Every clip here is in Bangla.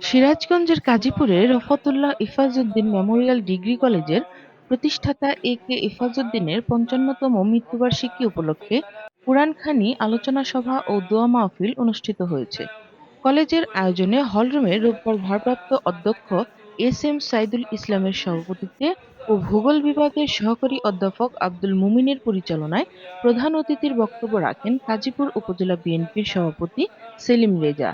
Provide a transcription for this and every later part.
সিরাজগঞ্জের কাজীপুরে রফাতুল্লাহ ইফাজউদ্দিন মেমোরিয়াল ডিগ্রি কলেজের প্রতিষ্ঠাতা এ কে ইফাজউদ্দিনের ৫৫তম মৃত্যুবার্ষিকী উপলক্ষে কুরআনখানি আলোচনা সভা ও দোয়া মাহফিল অনুষ্ঠিত হয়েছে। কলেজের আয়োজনে হলরুমে রোববার ভারপ্রাপ্ত অধ্যক্ষ এস এম সাইদুল ইসলামের সভাপতিত্বে ও ভূগোল বিভাগের সহকারী অধ্যাপক আব্দুল মুমিনের পরিচালনায় প্রধান অতিথির বক্তব্য রাখেন গাজীপুর উপজেলা বিএনপির সভাপতি সেলিম রেজা।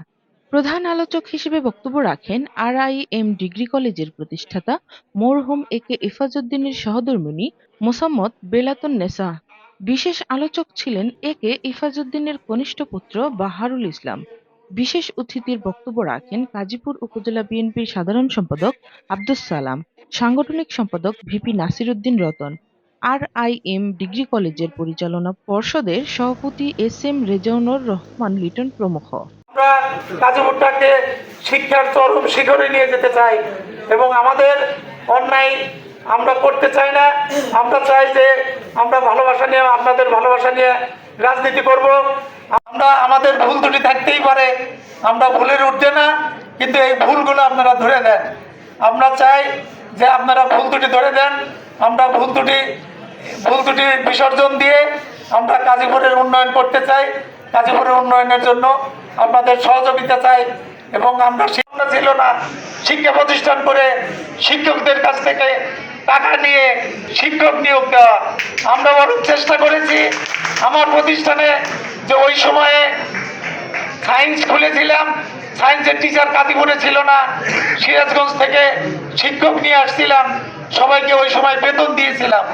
প্রধান আলোচক হিসেবে বক্তব্য রাখেন আরআইএম ডিগ্রি কলেজের প্রতিষ্ঠাতা মরহুম এ কে ইফাজউদ্দিনের সহধর্মিণী মোসাম্মৎ বেলাতুন্নেসা। বিশেষ আলোচক ছিলেন এ কে ইফাজউদ্দিনের কনিষ্ঠ পুত্র বাহারুল ইসলাম। বিশেষ অতিথির বক্তব্য রাখেন গাজীপুর উপজেলা বিএনপির সাধারণ সম্পাদক আব্দুস সালাম, সাংগঠনিক সম্পাদক ভিপি নাসির উদ্দিন রতন, আরআইএম ডিগ্রি কলেজের পরিচালনা পর্ষদের সভাপতি এস এম রেজাউনুর রহমান লিটন প্রমুখ। আমরা গাজীপুরটাকে শিক্ষার চরম শিখরে নিয়ে যেতে চাই এবং আমাদের অন্যায় আমরা করতে চাই না। আমরা চাই যে আমরা ভালোবাসা নিয়ে, আপনাদের ভালোবাসা নিয়ে রাজনীতি করব। আমরা আমাদের ভুল ত্রুটি থাকতেই পারে, আমরা ভুলের ঊর্ধ্বে না, কিন্তু এই ভুলগুলো আপনারা ধরে দেন। আমরা চাই যে আপনারা ভুল ত্রুটি ধরে দেন। আমরা ভুল ত্রুটি বিসর্জন দিয়ে আমরা গাজীপুরের উন্নয়ন করতে চাই। গাজীপুরের উন্নয়নের জন্য আপনাদের সহযোগিতা চাই এবং আমরা শিক্ষা ছিল না শিক্ষা প্রতিষ্ঠান করে শিক্ষকদের কাছ থেকে টাকা নিয়ে শিক্ষক নিয়োগ দেওয়া। আমরা বড় চেষ্টা করেছি। আমার প্রতিষ্ঠানে যে ওই সময়ে সায়েন্স খুলেছিলাম, সায়েন্সের টিচার গাজীপুরে ছিল না, সিরাজগঞ্জ থেকে শিক্ষক নিয়ে আসছিলাম, সবাইকে ওই সময় বেতন দিয়েছিলাম।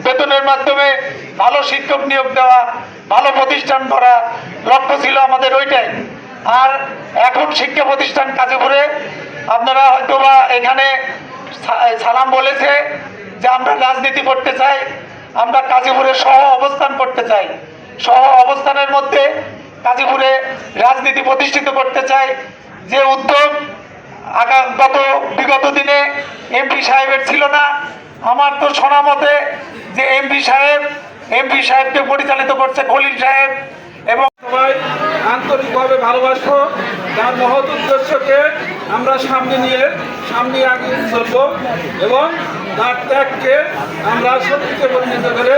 বেতনের মাধ্যমে ভালো শিক্ষক নিয়োগ দেওয়া, ভালো প্রতিষ্ঠান করা লক্ষ্য ছিল আমাদের ওইটাই। আর এখন শিক্ষা প্রতিষ্ঠান গাজীপুরে আপনারা হয়তো বা এখানে সালাম বলেছে যে আমরা রাজনীতি করতে চাই, আমরা গাজীপুরে সহ অবস্থান করতে চাই। সহ অবস্থানের মধ্যে গাজীপুরে রাজনীতি প্রতিষ্ঠিত করতে চাই। যে উদ্যোগ বিগত দিনে এমপি সাহেবের ছিল না, আমার তো শোনা মতে যে এমপি সাহেবকে পরিচালিত করছে খলিল সাহেব। এবং সবাই আন্তরিকভাবে ভালোবাসবো, তার মহৎ উদ্দেশ্যকে আমরা সামনে আগে চলবো এবং তার ত্যাগকে আমরা সত্যিকে পরিণত করে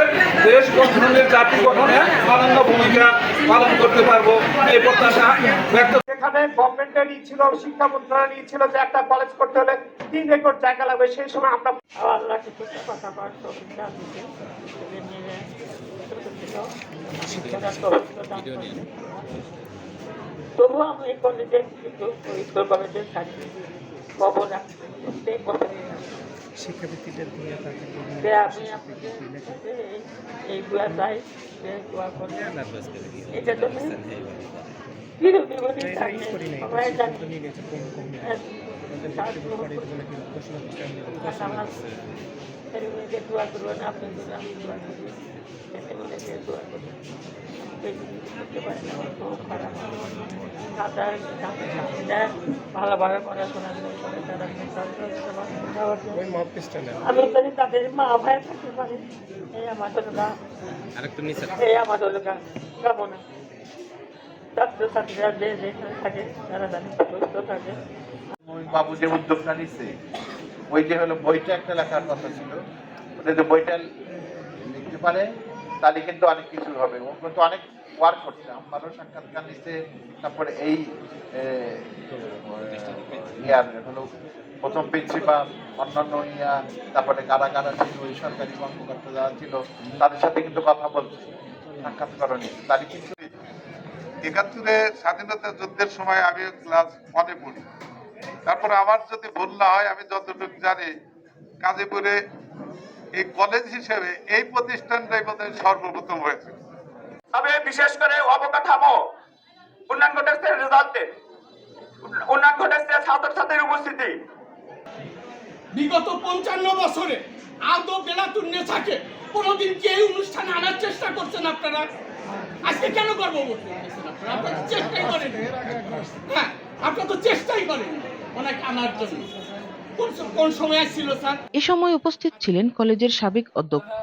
দেশ গঠনের, জাতি গঠনে অনন্য ভূমিকা পালন করতে পারবো এই প্রত্যাশা ব্যক্ত। এখানে গভর্নমেন্টের ছিল, শিক্ষা মন্ত্রণালয় ছিল যে একটা কলেজ করতে হলে 3 একর জায়গা লাগবে। সেই সময় আমরা আল্লাহ কিছু কথা তবুও আমি এই কলেজে কিন্তু পবিত্র কলেজের থাকি খবর আমি আপনাকে এইগুলা চাই এটার জন্য সবাই জানি দোয়া করবেন, আপনি দোয়া করবেন। ভালোভাবে পড়াশোনা আমি যদি তাদের মা ভাই থাকতে পারি, এই আমার হলো কামনা। ছাত্রছাত্রীরা যে যেখানে থাকে তারা জানি সুস্থ থাকে। বাবু যে উদ্যোগটা নিচ্ছে, ওই যে হলো বইটা একটা লেখার কথা ছিল, যদি বইটা লিখতে পারে তাহলে কিন্তু অনেক কিছু হবে। ও কিন্তু অনেক ওয়ার্ক করছে, আমারও সাক্ষাৎকার নিচ্ছে। তারপরে এই ইয়ার হলো প্রথম প্রিন্সিপাল, অন্যান্য তারপরে কারা কারা ছিল, ওই সরকারি কর্মকর্তা যারা ছিল তাদের সাথে কিন্তু কথা বলছে, সাক্ষাৎকার নিচ্ছে। তাহলে কিন্তু ৭১-এ স্বাধীনতা যুদ্ধের সময় আমি ক্লাস 1-এ পড়ি। তারপরে আমার যদি ভুল না হয়, আমি যতটুকু জানি গাজীপুরে এই কলেজ হিসেবে এই প্রতিষ্ঠানটাই বোধহয় সর্বপ্রথম হয়েছে। তবে বিশেষ করে অবকাঠামো উন্নয়ন ঘটেছে, রেজাল্টের উন্নয়ন ঘটেছে, ছাত্রছাত্রীর উপস্থিতি। বিগত 55 বছরে আদৌ বেলাতুন্নেসাকে কোনোদিন কি এই অনুষ্ঠানে আনার চেষ্টা করছেন আপনারা? আজকে কেন গর্ব করছেন আপনারা? আপনারা চেষ্টাই করেন, হ্যাঁ আপনারা তো চেষ্টাই করেন ওনাকে আনার জন্য। কোন সময় ছিল স্যার? এ সময় উপস্থিত ছিলেন কলেজের সাবেক অধ্যক্ষ,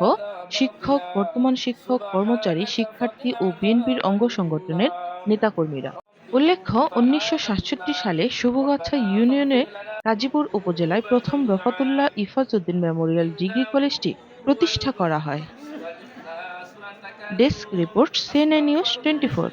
শিক্ষক, বর্তমান শিক্ষক, কর্মচারী, শিক্ষার্থী ও বিএনপির অঙ্গ সংগঠনের নেতাকর্মীরা। উল্লেখ্য 1967 সালে শুভগাছা ইউনিয়নের কাজীপুর উপজেলায় প্রথম রফাতুল্লাহ ইফাজউদ্দিন মেমোরিয়াল ডিগ্রি কলেজটি প্রতিষ্ঠা করা হয়। Desk report, CNA news 24।